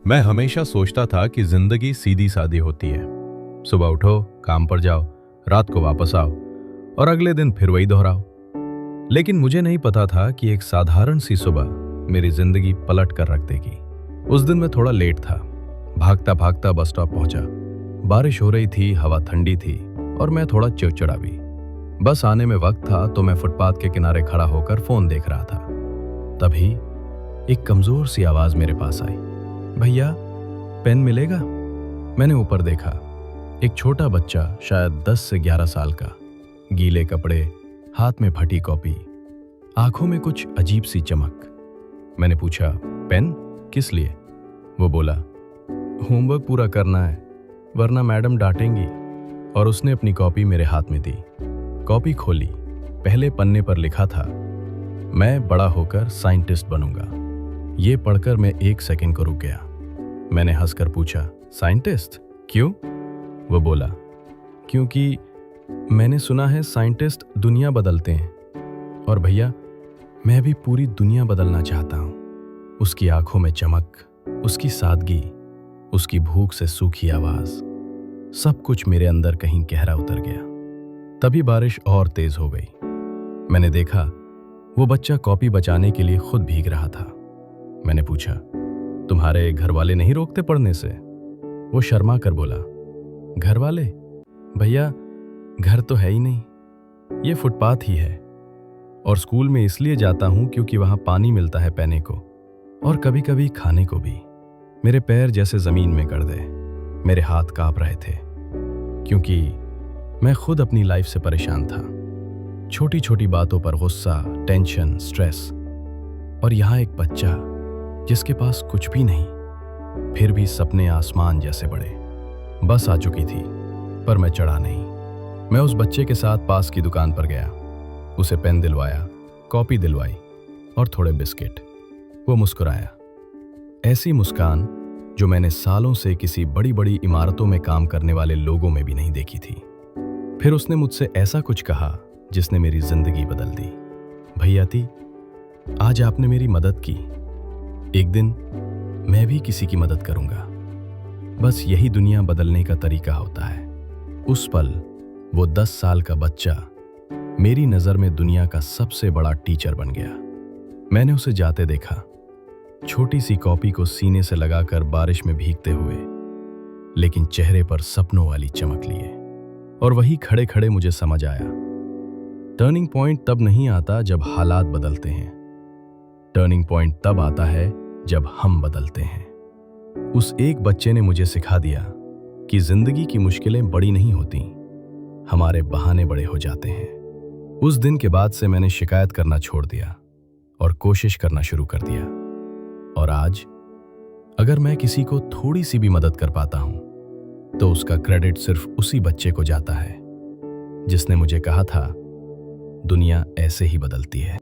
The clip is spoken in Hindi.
मैं हमेशा सोचता था कि जिंदगी सीधी सादी होती है। सुबह उठो, काम पर जाओ, रात को वापस आओ और अगले दिन फिर वही दोहराओ। लेकिन मुझे नहीं पता था कि एक साधारण सी सुबह मेरी जिंदगी पलट कर रख देगी। उस दिन मैं थोड़ा लेट था। भागता भागता बस स्टॉप पहुंचा। बारिश हो रही थी, हवा ठंडी थी और मैं थोड़ा चिड़चिड़ा भी। बस आने में वक्त था तो मैं फुटपाथ के किनारे खड़ा होकर फोन देख रहा था। तभी एक कमजोर सी आवाज मेरे पास आई, भैया पेन मिलेगा? मैंने ऊपर देखा। एक छोटा बच्चा, शायद 10 से 11 साल का, गीले कपड़े, हाथ में फटी कॉपी, आंखों में कुछ अजीब सी चमक। मैंने पूछा, पेन किस लिए? वो बोला, होमवर्क पूरा करना है वरना मैडम डांटेंगी। और उसने अपनी कॉपी मेरे हाथ में दी। कॉपी खोली। पहले पन्ने पर लिखा था, मैं बड़ा होकर साइंटिस्ट बनूंगा। ये पढ़कर मैं 1 सेकंड को रुक गया। मैंने हंसकर पूछा, साइंटिस्ट क्यों? वो बोला, क्योंकि मैंने सुना है साइंटिस्ट दुनिया बदलते हैं और भैया मैं भी पूरी दुनिया बदलना चाहता हूं। उसकी आंखों में चमक, उसकी सादगी, उसकी भूख से सूखी आवाज, सब कुछ मेरे अंदर कहीं गहरा उतर गया। तभी बारिश और तेज हो गई। मैंने देखा वो बच्चा कॉपी बचाने के लिए खुद भीग रहा था। मैंने पूछा, तुम्हारे घर वाले नहीं रोकते पढ़ने से? वो शर्मा कर बोला, घर वाले? भैया घर तो है ही नहीं, ये फुटपाथ ही है और स्कूल में इसलिए जाता हूं क्योंकि वहां पानी मिलता है पीने को और कभी कभी खाने को भी। मेरे पैर जैसे जमीन में गड़ गए। मेरे हाथ कांप रहे थे क्योंकि मैं खुद अपनी लाइफ से परेशान था। छोटी छोटी बातों पर गुस्सा, टेंशन, स्ट्रेस। और यहाँ एक बच्चा जिसके पास कुछ भी नहीं, फिर भी सपने आसमान जैसे बड़े। बस आ चुकी थी पर मैं चढ़ा नहीं। मैं उस बच्चे के साथ पास की दुकान पर गया, उसे पेन दिलवाया, कॉपी दिलवाई और थोड़े बिस्किट। वो मुस्कुराया, ऐसी मुस्कान जो मैंने सालों से किसी बड़ी बड़ी इमारतों में काम करने वाले लोगों में भी नहीं देखी थी। फिर उसने मुझसे ऐसा कुछ कहा जिसने मेरी जिंदगी बदल दी। भैयाती, आज आपने मेरी मदद की, एक दिन मैं भी किसी की मदद करूंगा। बस यही दुनिया बदलने का तरीका होता है। उस पल वो 10 साल का बच्चा मेरी नजर में दुनिया का सबसे बड़ा टीचर बन गया। मैंने उसे जाते देखा, छोटी सी कॉपी को सीने से लगाकर बारिश में भीगते हुए, लेकिन चेहरे पर सपनों वाली चमक लिए। और वही खड़े खड़े मुझे समझ आया, टर्निंग पॉइंट तब नहीं आता जब हालात बदलते हैं, टर्निंग पॉइंट तब आता है जब हम बदलते हैं। उस एक बच्चे ने मुझे सिखा दिया कि जिंदगी की मुश्किलें बड़ी नहीं होती, हमारे बहाने बड़े हो जाते हैं। उस दिन के बाद से मैंने शिकायत करना छोड़ दिया और कोशिश करना शुरू कर दिया। और आज अगर मैं किसी को थोड़ी सी भी मदद कर पाता हूं तो उसका क्रेडिट सिर्फ उसी बच्चे को जाता है जिसने मुझे कहा था, दुनिया ऐसे ही बदलती है।